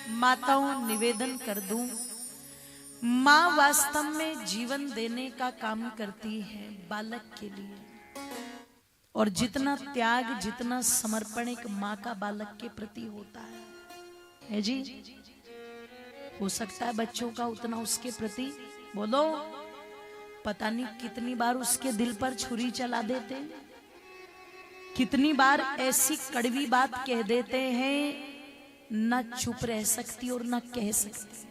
माताओं निवेदन कर दूं, माँ वास्तव में जीवन देने का काम करती है बालक के लिए, और जितना त्याग जितना समर्पण एक माँ का बालक के प्रति होता है जी, हो सकता है बच्चों का उतना उसके प्रति, बोलो, पता नहीं कितनी बार उसके दिल पर छुरी चला देते, कितनी बार ऐसी कड़वी बात कह देते हैं, ना चुप रह सकती और ना कह सकती।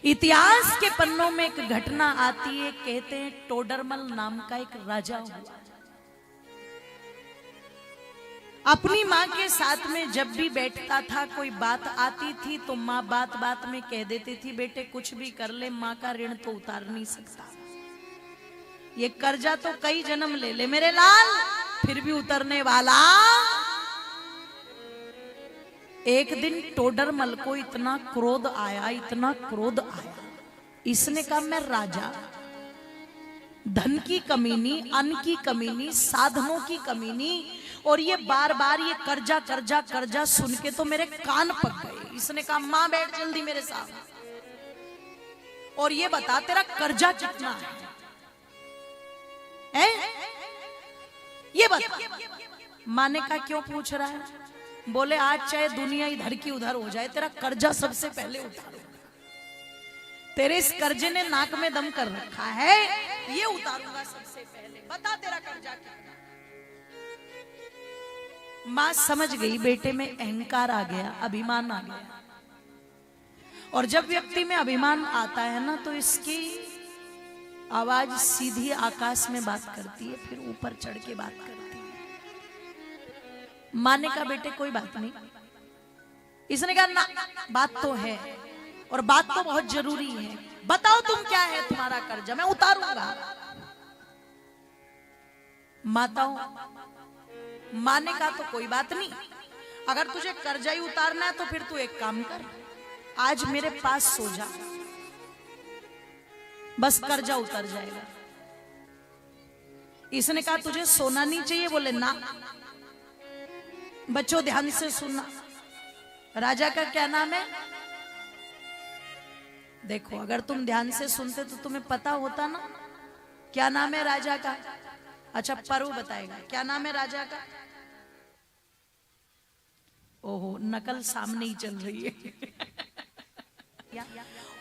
इतिहास के पन्नों में एक घटना आती है, कहते हैं टोडरमल नाम का एक राजा हुआ, अपनी माँ के साथ में जब भी बैठता था कोई बात आती थी तो माँ बात बात में कह देती थी, बेटे कुछ भी कर ले माँ का ऋण तो उतार नहीं सकता, ये कर्जा तो कई जन्म ले ले मेरे लाल फिर भी उतरने वाला। एक दिन टोडरमल को इतना क्रोध आया, इतना क्रोध आया, इसने कहा मैं राजा, धन की कमी नहीं, अन्न की कमी नहीं, साधनों की कमी नहीं, और ये बार बार ये कर्जा कर्जा कर्जा सुन के तो मेरे कान पक गए। इसने कहा मां बैठ जल्दी मेरे साथ और ये बता तेरा कर्जा कितना है? ये बता। मां ने कहा क्यों पूछ रहा है? बोले आज चाहे दुनिया इधर की उधर हो जाए तेरा कर्जा सबसे पहले उतारूंगा, तेरे इस कर्जे ने नाक में दम कर रखा है, ये उतारूंगा सबसे पहले, बता तेरा कर्जा क्या। मां समझ गई बेटे में अहंकार आ गया, अभिमान आ गया, और जब व्यक्ति में अभिमान आता है ना तो इसकी आवाज सीधी आकाश में बात करती है, फिर ऊपर चढ़ के बात करती है। मां ने कहा बेटे कोई बात नहीं, इसने कहा ना बात तो है और बात तो बहुत जरूरी है, बताओ तुम क्या है तुम्हारा कर्जा, मैं उतारूंगा। माताओं, मां ने कहा तो कोई बात नहीं, अगर तुझे कर्जा ही उतारना है तो फिर तू एक काम कर, आज मेरे पास सो जा, बस कर्जा उतर जाएगा। इसने कहा तुझे सोना नहीं चाहिए? बोले ना। बच्चों ध्यान से सुनना, राजा का क्या नाम है? देखो अगर तुम ध्यान से सुनते तो तुम्हें पता होता ना क्या नाम है राजा का। अच्छा परु बताएगा क्या नाम है राजा का। ओहो नकल सामने ही चल रही है।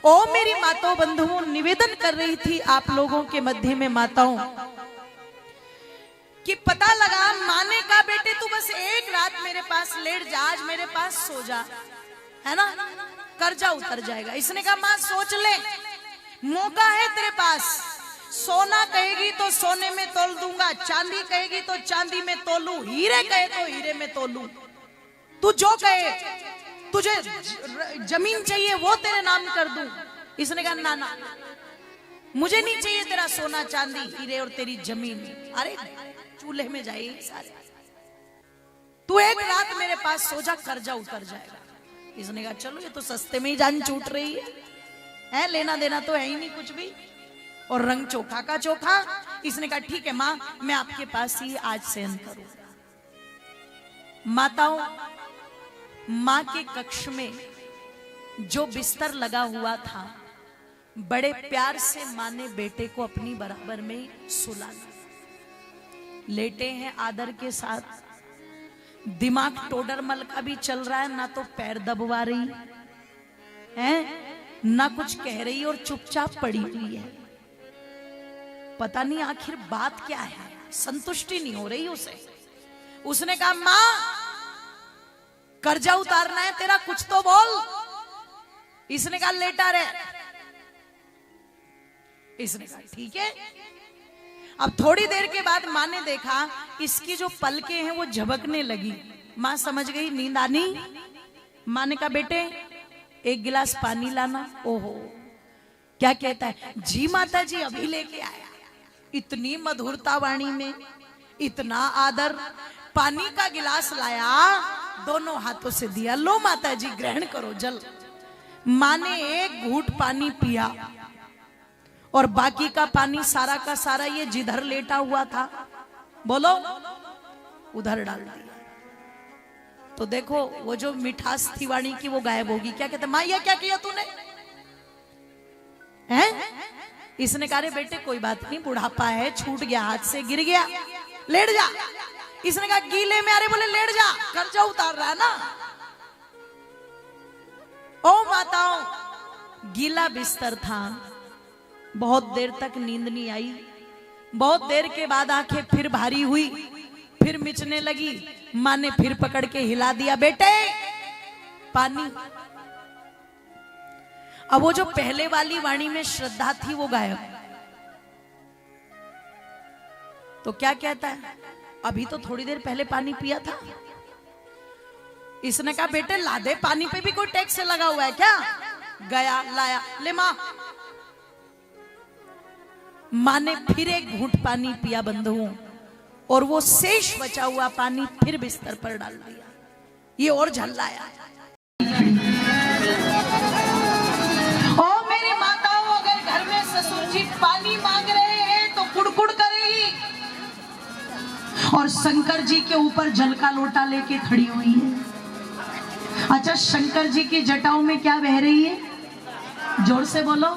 ओ मेरी माताओं बंधुओं, निवेदन कर रही थी आप लोगों के मध्य में माताओं कि पता लगा माँ ने कहा बेटे तू बस एक रात मेरे पास लेट जा, आज मेरे पास सो जा, है ना, कर्जा उतर जाएगा। इसने कहा माँ सोच ले, मौका है तेरे पास, सोना कहेगी तो सोने में तोल दूंगा, चांदी कहेगी तो चांदी में तोलूं, हीरे कहे तो हीरे में तोलूं, तू जो कहे, तुझे जमीन चाहिए वो तेरे नाम कर दूं। इसने कहा ना ना, मुझे नहीं चाहिए तेरा सोना चांदी हीरे और तेरी जमीन, अरे चूल्हे में जाइए सारे, तू एक रात मेरे पास सो जा, कर्जा उतर जाएगा। इसने कहा चलो ये तो सस्ते में ही जान छूट रही है, लेना देना तो है ही नहीं कुछ भी, और रंग चोखा का चोखा। इसने कहा ठीक है माँ, मैं आपके पास ही आज शयन करूंगा। माताओं, माँ के कक्ष में जो बिस्तर लगा हुआ था, बड़े प्यार से माँ ने बेटे को अपनी बराबर में सुला दिया। लेटे हैं आदर के साथ, दिमाग टोडरमल का भी चल रहा है, ना तो पैर दबवा रही है, ना कुछ कह रही और चुपचाप पड़ी हुई है। पता नहीं आखिर बात क्या है, संतुष्टि नहीं हो रही उसे। उसने कहा माँ कर्जा उतारना है तेरा, कुछ तो बोल। इसने कहा लेटा रहे। इसने कहा ठीक है। अब थोड़ी देर के बाद माँ ने देखा इसकी जो पलकें हैं वो झपकने लगी। माँ समझ गई नींद आनी। माँ ने कहा बेटे एक गिलास पानी लाना। ओहो क्या कहता है, जी माता जी अभी लेके आया। इतनी मधुरता वाणी में, इतना आदर, पानी का गिलास लाया, दोनों हाथों से दिया, लो माता जी ग्रहण करो जल। माँ ने एक घूंट पानी पिया और बाकी का पानी सारा का सारा ये जिधर लेटा हुआ था, बोलो, उधर डाल दिया। तो देखो वो जो मिठास थी वाणी की वो गायब होगी। क्या कहते माँ ये क्या किया तूने? हैं? इसने कहा रे बेटे कोई बात नहीं, बुढ़ापा है, छूट गया हाथ से, गिर गया, लेट जा। इसने कहा गीले में, अरे बोले लेट जा, कर्जा उतार रहा है ना। ओ माताओं, गीला बिस्तर था, बहुत देर तक नींद नहीं आई। बहुत देर के बाद आंखें फिर भारी हुई, फिर मिचने लगी। माँ ने फिर पकड़ के हिला दिया, बेटे पानी। अब वो जो पहले वाली वाणी में श्रद्धा थी वो गायब। तो क्या कहता है, अभी तो थोड़ी देर पहले पानी पिया था। इसने कहा बेटे ला दे, पानी पे भी कोई टैक्स लगा हुआ है क्या? गया लाया, ले मां। मां ने फिर एक घूंट पानी पिया बंधुओं, और वो शेष बचा हुआ पानी फिर बिस्तर पर डाल दिया। ये और झल्लाया। ओ मेरी माताओं, अगर घर में ससुर जी पानी मांग रहे हैं तो कुड़कुड़ करेगी, और शंकर जी के ऊपर जल का लोटा लेके खड़ी हुई है। अच्छा, शंकर जी की जटाओं में क्या बह रही है? जोर से बोलो।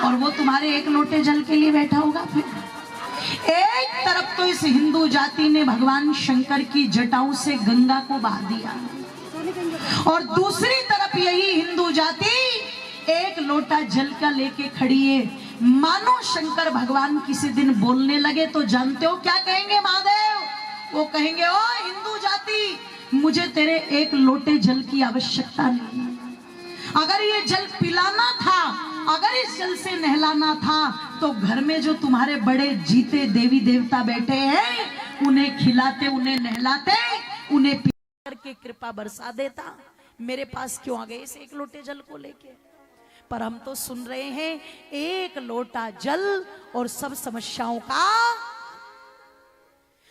और वो तुम्हारे एक लोटे जल के लिए बैठा होगा। फिर एक तरफ तो इस हिंदू जाति ने भगवान शंकर की जटाओं से गंगा को बहा दिया, और दूसरी तरफ यही हिंदू जाति एक लोटा जल का लेके खड़ी है। मानो शंकर भगवान किसी दिन बोलने लगे तो जानते हो क्या कहेंगे महादेव? वो कहेंगे ओ हिंदू जाति, मुझे तेरे एक लोटे जल की आवश्यकता नहीं। अगर ये जल पिलाना था, अगर इस जल से नहलाना था, तो घर में जो तुम्हारे बड़े जीते देवी देवता बैठे हैं उन्हें खिलाते, उन्हें नहलाते, उन्हें पिला करके कृपा बरसा देता। मेरे पास क्यों आ गए इस एक लोटे जल को लेके? पर हम तो सुन रहे हैं एक लोटा जल और सब समस्याओं का।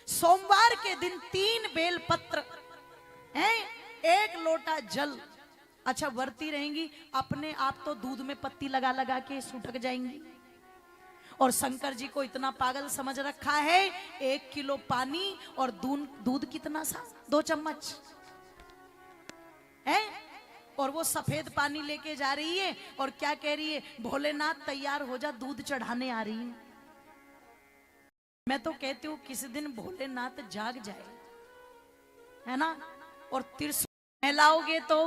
सोमवार के दिन 3 बेल पत्र हैं, एक लोटा जल। अच्छा, वर्ती रहेंगी, अपने आप तो दूध में पत्ती लगा लगा के सुटक जाएंगी। और शंकर जी को इतना पागल समझ रखा है, 1 किलो पानी और दूध कितना सा, 2 चम्मच है। और वो सफेद पानी लेके जा रही है और क्या कह रही है, भोलेनाथ तैयार हो जा, दूध चढ़ाने आ रही है। मैं तो कहती हूँ किसी दिन भोलेनाथ जाग जाए, है ना, और त्रिशूल नहलाओगे तो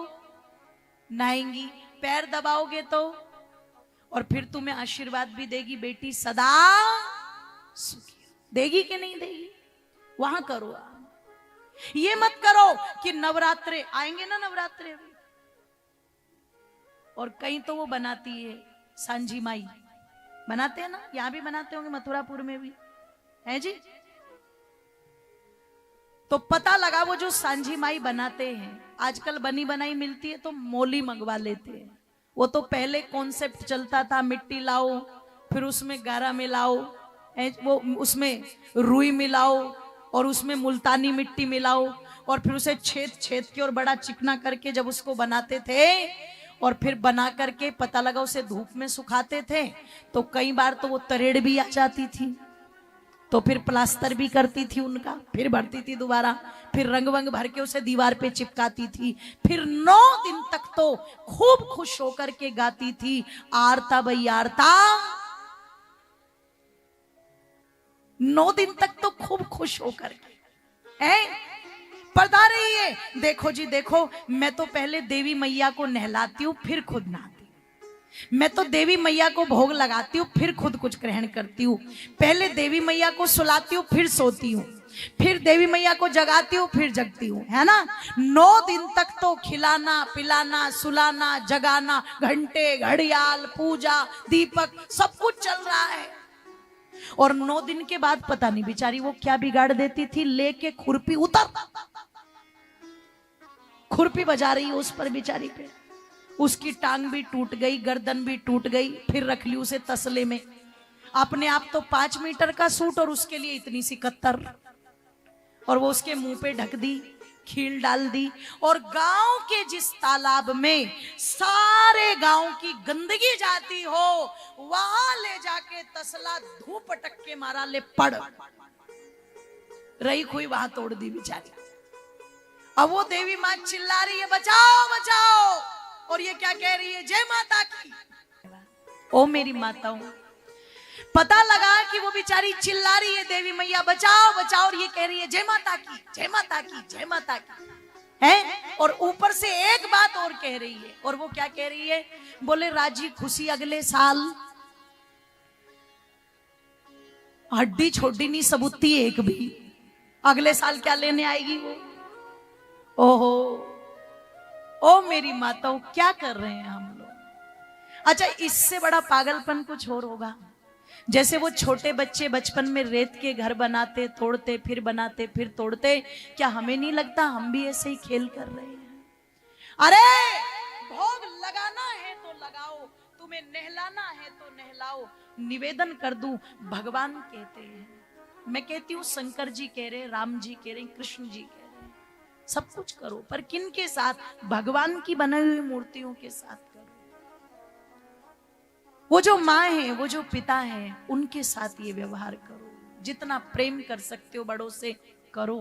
नहाएंगी, पैर दबाओगे तो, और फिर तुम्हें आशीर्वाद भी देगी, बेटी सदा सुखी। देगी कि नहीं देगी? वहां करो। ये मत करो कि नवरात्रे आएंगे ना, नवरात्रे भी, और कहीं तो वो बनाती है सांझी माई, बनाते हैं ना, यहां भी बनाते होंगे, मथुरापुर में भी है जी। तो पता लगा वो जो सांझी माई बनाते हैं, आजकल बनी बनाई मिलती है तो मोली मंगवा लेते हैं। वो तो पहले कॉन्सेप्ट चलता था, मिट्टी लाओ, फिर उसमें गारा मिलाओ, वो उसमें रुई मिलाओ, और उसमें मुल्तानी मिट्टी मिलाओ, और फिर उसे छेद छेद के और बड़ा चिकना करके जब उसको बनाते थे, और फिर बना करके पता लगा उसे धूप में सुखाते थे, तो कई बार तो वो तरेड़ भी आ जाती थी, तो फिर प्लास्टर भी करती थी उनका, फिर भरती थी दोबारा, फिर रंग वंग भर के उसे दीवार पे चिपकाती थी, फिर 9 दिन तक तो खूब खुश होकर के गाती थी, आरता भई आरता। 9 दिन तक तो खूब खुश होकर के पढ़ा रही है। देखो जी देखो, मैं तो पहले देवी मैया को नहलाती हूँ, फिर खुद नहाती हूँ। मैं तो देवी मैया को भोग लगाती हूँ, फिर खुद कुछ ग्रहण करती हूँ। पहले देवी मैया को सुलाती हूँ, फिर सोती हूँ, फिर देवी मैया को जगाती हूँ, फिर जगती हूँ, है ना। 9 दिन तक तो खिलाना पिलाना सुलाना जगाना, घंटे घड़ियाल पूजा दीपक सब कुछ चल रहा है। और 9 दिन के बाद पता नहीं बेचारी वो क्या बिगाड़ देती थी, लेके खुरपी उतर, खुरपी बजा रही है उस पर बेचारी पे, उसकी टांग भी टूट गई, गर्दन भी टूट गई, फिर रख ली उसे तसले में। अपने आप तो 5 मीटर का सूट और उसके लिए इतनी सी कत्तर, और वो उसके मुंह पे ढक दी, खील डाल दी, और गांव के जिस तालाब में सारे गांव की गंदगी जाती हो, वहां ले जाके तसला धूप पटक के मारा, ले पड़ रही खुई वहां तोड़ दी बेचारी। अब वो देवी माँ चिल्ला रही है बचाओ बचाओ, और ये क्या कह रही है, जय माता की। ओ मेरी माताओं, पता लगा कि वो बेचारी चिल्ला रही है देवी मैया बचाओ बचाओ, और ये कह रही है जय माता की जय माता की जय माता की है। और ऊपर से एक बात और कह रही है, और वो क्या कह रही है, बोले राजी खुशी अगले साल हड्डी छोड़ी नहीं सबूती एक भी, अगले साल क्या लेने आएगी वो। ओहो, ओ मेरी माताओं, क्या कर रहे हैं हम लोग। अच्छा, इससे बड़ा पागलपन कुछ और होगा। जैसे वो छोटे बच्चे बचपन में रेत के घर बनाते, तोड़ते, फिर बनाते, फिर तोड़ते, क्या हमें नहीं लगता हम भी ऐसे ही खेल कर रहे हैं। अरे भोग लगाना है तो लगाओ, तुम्हें नहलाना है तो नहलाओ, निवेदन कर दूं, भगवान कहते हैं। मैं कहती हूँ शंकर जी कह रहे, राम जी कह रहे, कृष्ण जी कह रहे, सब कुछ करो, पर किन के साथ, भगवान की बनाई हुई मूर्तियों के साथ करो। वो जो माँ है, वो जो पिता है, उनके साथ ये व्यवहार करो, जितना प्रेम कर सकते हो बड़ों से करो।